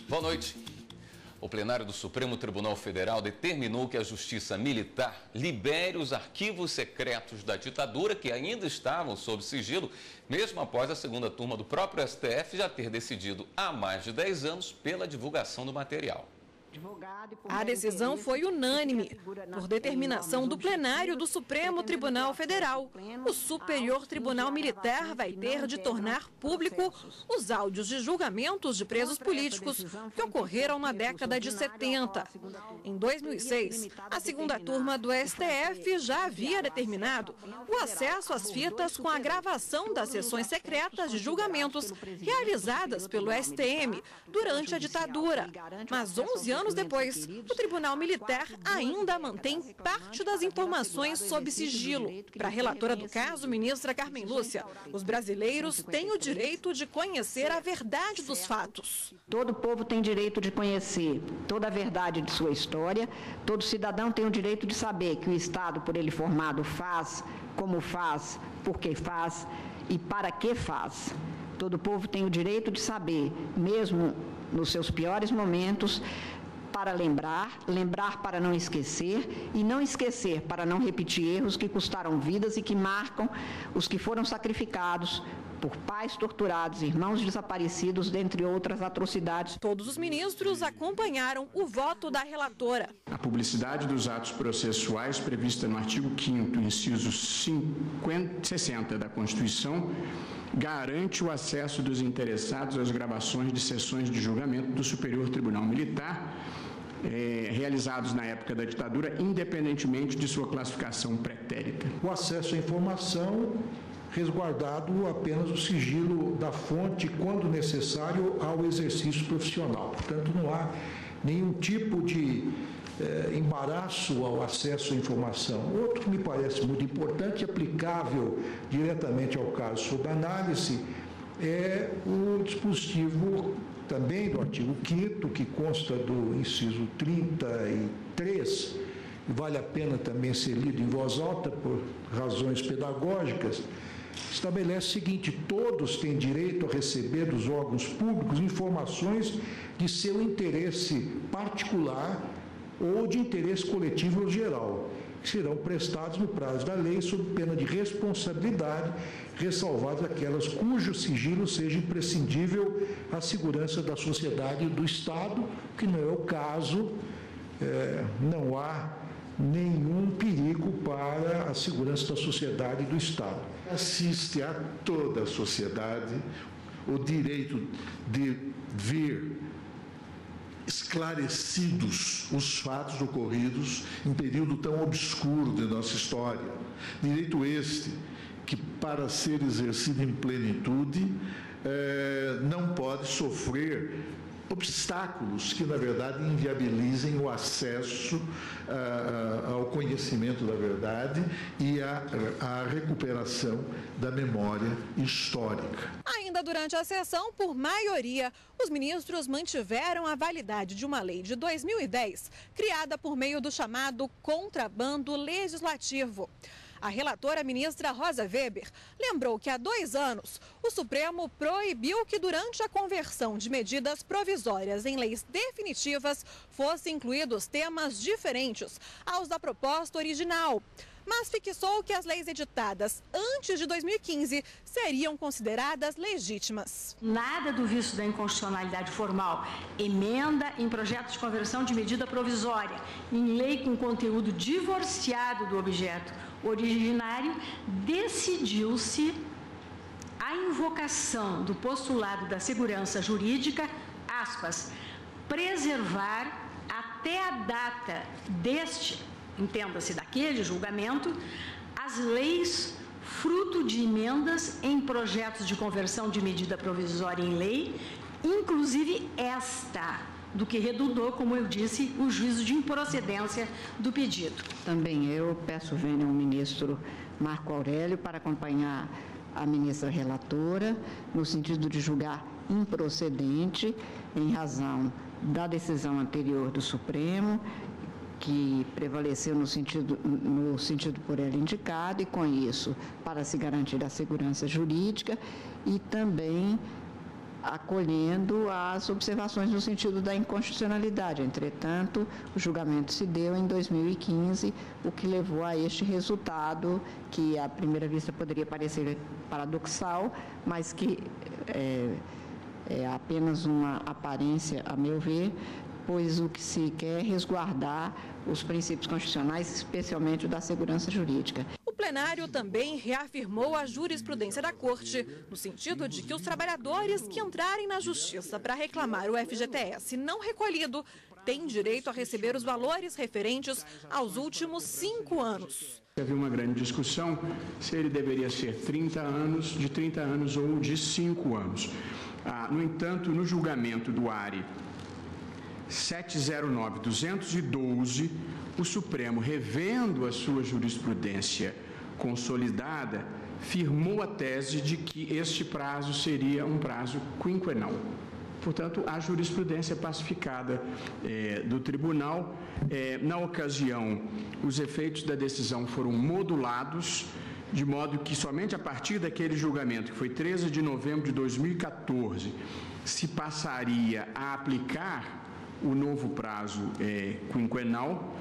Boa noite. O plenário do Supremo Tribunal Federal determinou que a Justiça Militar libere os arquivos secretos da ditadura que ainda estavam sob sigilo, mesmo após a segunda turma do próprio STF já ter decidido há mais de 10 anos pela divulgação do material. A decisão foi unânime, por determinação do plenário do Supremo Tribunal Federal. O Superior Tribunal Militar vai ter de tornar público os áudios de julgamentos de presos políticos que ocorreram na década de 70. Em 2006, a segunda turma do STF já havia determinado o acesso às fitas com a gravação das sessões secretas de julgamentos realizadas pelo STM durante a ditadura. Mas 11 anos depois, o Tribunal Militar ainda mantém parte das informações sob sigilo. Para a relatora do caso, ministra Carmen Lúcia, os brasileiros têm o direito de conhecer a verdade dos fatos. Todo povo tem direito de conhecer toda a verdade de sua história. Todo cidadão tem o direito de saber que o Estado, por ele formado, faz, como faz, por que faz e para que faz. Todo povo tem o direito de saber, mesmo nos seus piores momentos, para lembrar para não esquecer e não esquecer para não repetir erros que custaram vidas e que marcam os que foram sacrificados por pais torturados, irmãos desaparecidos, dentre outras atrocidades. Todos os ministros acompanharam o voto da relatora. A publicidade dos atos processuais prevista no artigo 5º, inciso 60 da Constituição, garante o acesso dos interessados às gravações de sessões de julgamento do Superior Tribunal Militar, realizados na época da ditadura, independentemente de sua classificação pretérita. O acesso à informação resguardado apenas o sigilo da fonte, quando necessário, ao exercício profissional. Portanto, não há nenhum tipo de embaraço ao acesso à informação. Outro que me parece muito importante, aplicável diretamente ao caso sob análise, é o dispositivo também do artigo 5º, que consta do inciso 33, e vale a pena também ser lido em voz alta por razões pedagógicas. Estabelece o seguinte: todos têm direito a receber dos órgãos públicos informações de seu interesse particular ou de interesse coletivo ou geral, que serão prestados no prazo da lei sob pena de responsabilidade, ressalvadas aquelas cujo sigilo seja imprescindível à segurança da sociedade e do Estado, que não é o caso, não há nenhum perigo para a segurança da sociedade e do Estado. Assiste a toda a sociedade o direito de ver esclarecidos os fatos ocorridos em período tão obscuro de nossa história. Direito este que, para ser exercido em plenitude, não pode sofrer obstáculos que, na verdade, inviabilizem o acesso ao conhecimento da verdade e à recuperação da memória histórica. Ainda durante a sessão, por maioria, os ministros mantiveram a validade de uma lei de 2010, criada por meio do chamado contrabando legislativo. A relatora ministra Rosa Weber lembrou que há 2 anos o Supremo proibiu que durante a conversão de medidas provisórias em leis definitivas fossem incluídos temas diferentes aos da proposta original, mas fixou que as leis editadas antes de 2015 seriam consideradas legítimas. Nada do vício da inconstitucionalidade formal, emenda em projeto de conversão de medida provisória, em lei com conteúdo divorciado do objeto originário, decidiu-se a invocação do postulado da segurança jurídica, aspas, preservar até a data deste, entenda-se daquele julgamento, as leis fruto de emendas em projetos de conversão de medida provisória em lei, inclusive esta, do que redundou, como eu disse, o juízo de improcedência do pedido. Também eu peço vênia ao ministro Marco Aurélio para acompanhar a ministra relatora, no sentido de julgar improcedente, em razão da decisão anterior do Supremo, que prevaleceu no sentido por ela indicado, e com isso para se garantir a segurança jurídica, e também acolhendo as observações no sentido da inconstitucionalidade. Entretanto, o julgamento se deu em 2015, o que levou a este resultado que à primeira vista poderia parecer paradoxal, mas que é apenas uma aparência, a meu ver, pois o que se quer é resguardar os princípios constitucionais, especialmente o da segurança jurídica. O plenário também reafirmou a jurisprudência da Corte, no sentido de que os trabalhadores que entrarem na Justiça para reclamar o FGTS não recolhido têm direito a receber os valores referentes aos últimos 5 anos. Havia uma grande discussão se ele deveria ser de 30 anos ou de 5 anos. No entanto, no julgamento do ARE 709-212, o Supremo, revendo a sua jurisprudência consolidada, firmou a tese de que este prazo seria um prazo quinquenal. Portanto, a jurisprudência pacificada do tribunal. Na ocasião, os efeitos da decisão foram modulados, de modo que somente a partir daquele julgamento, que foi 13 de novembro de 2014, se passaria a aplicar o novo prazo quinquenal,